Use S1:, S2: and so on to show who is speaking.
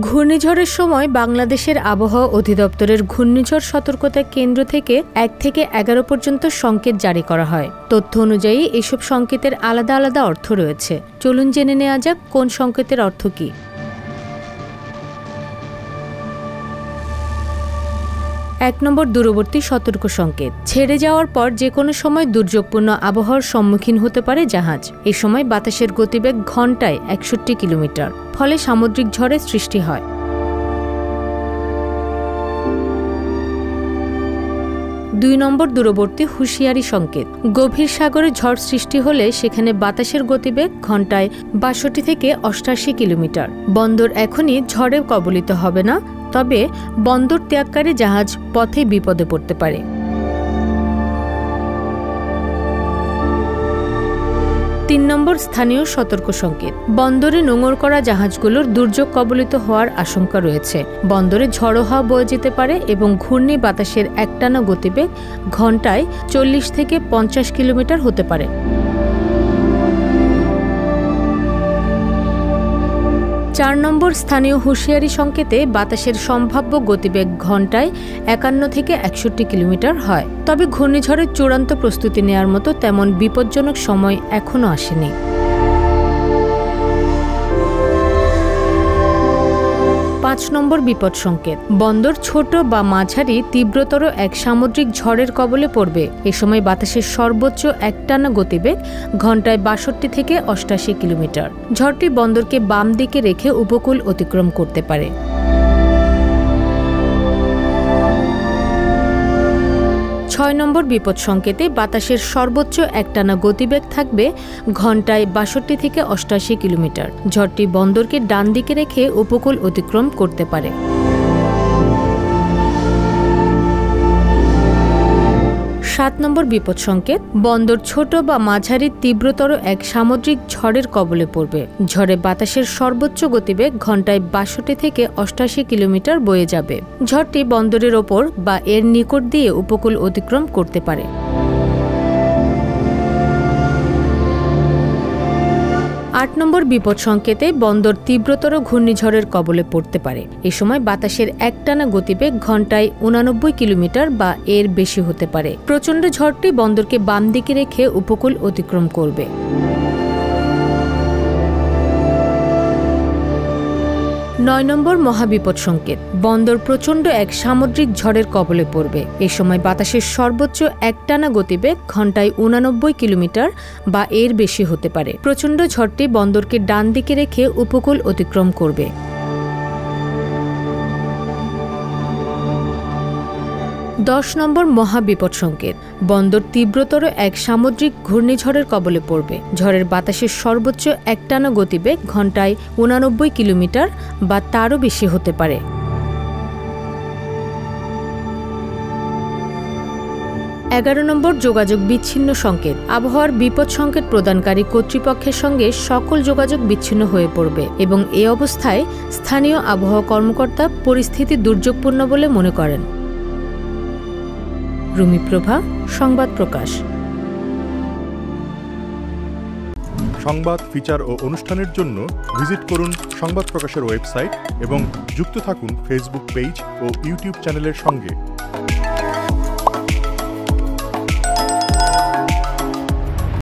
S1: ঘূর্ণিঝড়ের সময় বাংলাদেশের আবহাওয়া অধিদপ্তরের ঘূর্ণিঝড় সতর্কতা কেন্দ্র থেকে 1 থেকে 11 পর্যন্ত সংকেত জারি করা হয়। তথ্য অনুযায়ী এসব সংকেতের আলাদা আলাদা অর্থ রয়েছে। চলুন জেনে নেওয়া যাক কোন সংকেতের অর্থ কী। 1 নম্বর দূরবর্তী সতর্ক সংকেত। ছেড়ে যাওয়ার পর যে কোনো সময় দুর্যোগপূর্ণ আবহাওয়ার সম্মুখীন হতে পারে জাহাজ। এই সময় বাতাসের গতিবেগ ঘন্টায় 61 কিলোমিটার, ফলে সামুদ্রিক ঝড়ের সৃষ্টি হয়। 2 নম্বর দূরবর্তী হুঁশিয়ারি সংকেত। গভীর সাগরে ঝড় সৃষ্টি হলে সেখানে বাতাসের গতিবেগ ঘন্টায় 62 থেকে 88 কিলোমিটার। বন্দর এখনই ঝড়ে কবলিত হবে না, তবে বন্দর ত্যাগকারী জাহাজ পথে বিপদে পড়তে পারে। 3 নম্বর স্থানীয় সতর্ক সংকেত। বন্দরে নোঙর করা জাহাজগুলোর দুর্যোগ কবলিত হওয়ার আশঙ্কা রয়েছে। বন্দরে ঝড়ো হাওয়া বয়ে যেতে পারে এবং ঘূর্ণি বাতাসের একটানা গতিবেগ ঘন্টায় 40 থেকে 50 কিলোমিটার হতে পারে। 4 নম্বর স্থানীয় হুঁশিয়ারি সংকেতে বাতাসের সম্ভাব্য গতিবেগ ঘন্টায় 51 থেকে 61 কিলোমিটার হয়। তবে ঘূর্ণিঝড়ের চূড়ান্ত প্রস্তুতি নেওয়ার মতো তেমন বিপজ্জনক সময় এখনও আসেনি। 5 নম্বর বিপদ সংকেত। বন্দর ছোট বা মাঝারি তীব্রতর এক সামুদ্রিক ঝড়ের কবলে পড়বে। এ সময় বাতাসের সর্বোচ্চ একটানা গতিবেগ ঘন্টায় 62 থেকে 88 কিলোমিটার। ঝড়টি বন্দরকে বাম দিকে রেখে উপকূল অতিক্রম করতে পারে। 6 নম্বর বিপদ সংকেতে বাতাসের সর্বোচ্চ একটানা গতিবেগ থাকবে ঘন্টায় 62 থেকে 88 কিলোমিটার। ঝড়টি বন্দরকে ডান দিকে রেখে উপকূল অতিক্রম করতে পারে। 7 নম্বর বিপদ সংকেত। বন্দর ছোট বা মাঝারি তীব্রতর এক সামুদ্রিক ঝড়ের কবলে পড়বে। ঝড়ে বাতাসের সর্বোচ্চ গতিবেগ ঘন্টায় 62 থেকে 88 কিলোমিটার বয়ে যাবে। ঝড়টি বন্দরের ওপর বা এর নিকট দিয়ে উপকূল অতিক্রম করতে পারে। 8 নম্বর বিপদ সংকেতে বন্দর তীব্রতর ঘূর্ণিঝড়ের কবলে পড়তে পারে। এ সময় বাতাসের একটানা গতিবেগ ঘন্টায় 89 কিলোমিটার বা এর বেশি হতে পারে। প্রচণ্ড ঝড়টি বন্দরকে বাম দিকে রেখে উপকূল অতিক্রম করবে। 9 নম্বর মহাবিপদ সংকেত। বন্দর প্রচণ্ড এক সামুদ্রিক ঝড়ের কবলে পড়বে। এ সময় বাতাসের সর্বোচ্চ একটানা গতিবেগ ঘন্টায় 89 কিলোমিটার বা এর বেশি হতে পারে। প্রচণ্ড ঝড়টি বন্দরকে ডান দিকে রেখে উপকূল অতিক্রম করবে। 10 নম্বর মহাবিপদ সংকেত। বন্দর তীব্রতর এক সামুদ্রিক ঘূর্ণিঝড়ের কবলে পড়বে। ঝড়ের বাতাসের সর্বোচ্চ একটানা গতিবেগ ঘন্টায় 89 কিলোমিটার বা তারও বেশি হতে পারে। 11 নম্বর যোগাযোগ বিচ্ছিন্ন সংকেত। আবহাওয়ার বিপদ সংকেত প্রদানকারী কর্তৃপক্ষের সঙ্গে সকল যোগাযোগ বিচ্ছিন্ন হয়ে পড়বে এবং এ অবস্থায় স্থানীয় আবহাওয়া কর্মকর্তা পরিস্থিতি দুর্যোগপূর্ণ বলে মনে করেন। রুমি প্রভা, সংবাদ প্রকাশ।
S2: সংবাদ, ফিচার ও অনুষ্ঠানের জন্য ভিজিট করুন সংবাদ প্রকাশের ওয়েবসাইট এবং যুক্ত থাকুন ফেসবুক পেজ ও ইউটিউব চ্যানেলের সঙ্গে।